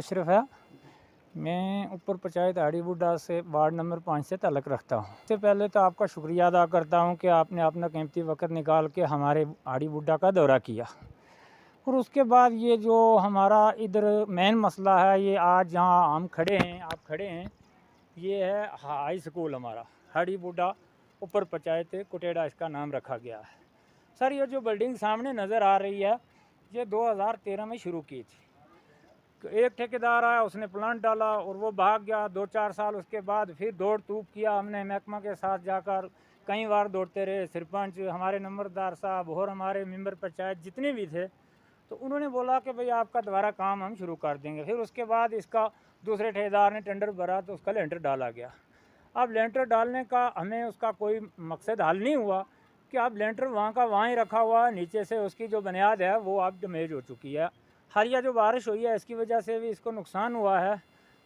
अशरफ है। मैं ऊपर पंचायत आड़ी बुड्ढा से वार्ड नंबर 5 से ताल्लुक़ रखता हूँ। सबसे पहले तो आपका शुक्रिया अदा करता हूँ कि आपने अपना कीमती वक्त निकाल के हमारे आड़ी बुड्ढा का दौरा किया। और उसके बाद ये जो हमारा इधर मेन मसला है, ये आज जहाँ हम खड़े हैं, आप खड़े हैं, ये है हाई स्कूल हमारा आड़ी बुड्ढा ऊपर पंचायत कुटेड़ा, इसका नाम रखा गया है। सर, ये जो बिल्डिंग सामने नज़र आ रही है, ये 2013 में शुरू की थी। एक ठेकेदार आया, उसने प्लांट डाला और वो भाग गया। 2-4 साल उसके बाद फिर दौड़ धूप किया हमने महकमा के साथ जाकर, कई बार दौड़ते रहे। सरपंच, हमारे नंबरदार साहब और हमारे मेंबर पंचायत जितने भी थे, तो उन्होंने बोला कि भाई आपका दोबारा काम हम शुरू कर देंगे। फिर उसके बाद इसका दूसरे ठेकेदार ने टेंडर भरा तो उसका लेंटर डाला गया। अब लेंटर डालने का हमें उसका कोई मकसद हल नहीं हुआ कि अब लेंटर वहाँ का वहाँ ही रखा हुआ है, नीचे से उसकी जो बुनियाद है वो अब डैमेज हो चुकी है। हालिया जो बारिश हुई है इसकी वजह से भी इसको नुकसान हुआ है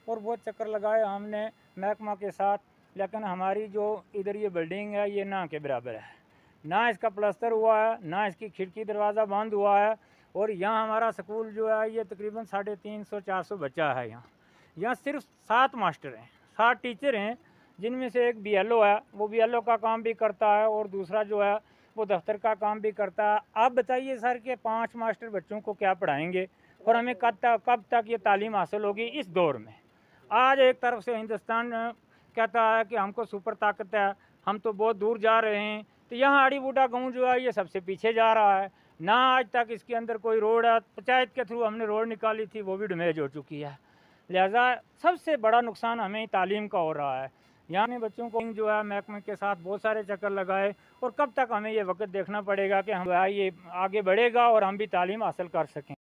और बहुत चक्कर लगाए हमने महकमा के साथ, लेकिन हमारी जो इधर ये बिल्डिंग है ये ना के बराबर है। ना इसका प्लास्टर हुआ है, ना इसकी खिड़की दरवाज़ा बंद हुआ है। और यहाँ हमारा स्कूल जो है ये तकरीबन 350-400 बच्चा है। यहाँ सिर्फ 7 मास्टर हैं, 7 टीचर हैं, जिनमें से एक BLO है, वो BLO का काम भी करता है और दूसरा जो है वो दफ्तर का काम भी करता है। आप बताइए सर कि 5 मास्टर बच्चों को क्या पढ़ाएंगे और हमें कब तक ये तालीम हासिल होगी इस दौर में। आज एक तरफ से हिंदुस्तान कहता है कि हमको सुपर ताकत है, हम तो बहुत दूर जा रहे हैं, तो यहाँ आड़ी बूढ़ा गाँव जो है ये सबसे पीछे जा रहा है। ना आज तक इसके अंदर कोई रोड है, पंचायत के थ्रू हमने रोड निकाली थी, वो भी डैमेज हो चुकी है। लिहाजा सबसे बड़ा नुकसान हमें तालीम का हो रहा है। यहाँ ने बच्चों को जो है महकमे के साथ बहुत सारे चक्कर लगाए और कब तक हमें ये वक्त देखना पड़ेगा कि हम ये आगे बढ़ेगा और हम भी तालीम हासिल कर सकें।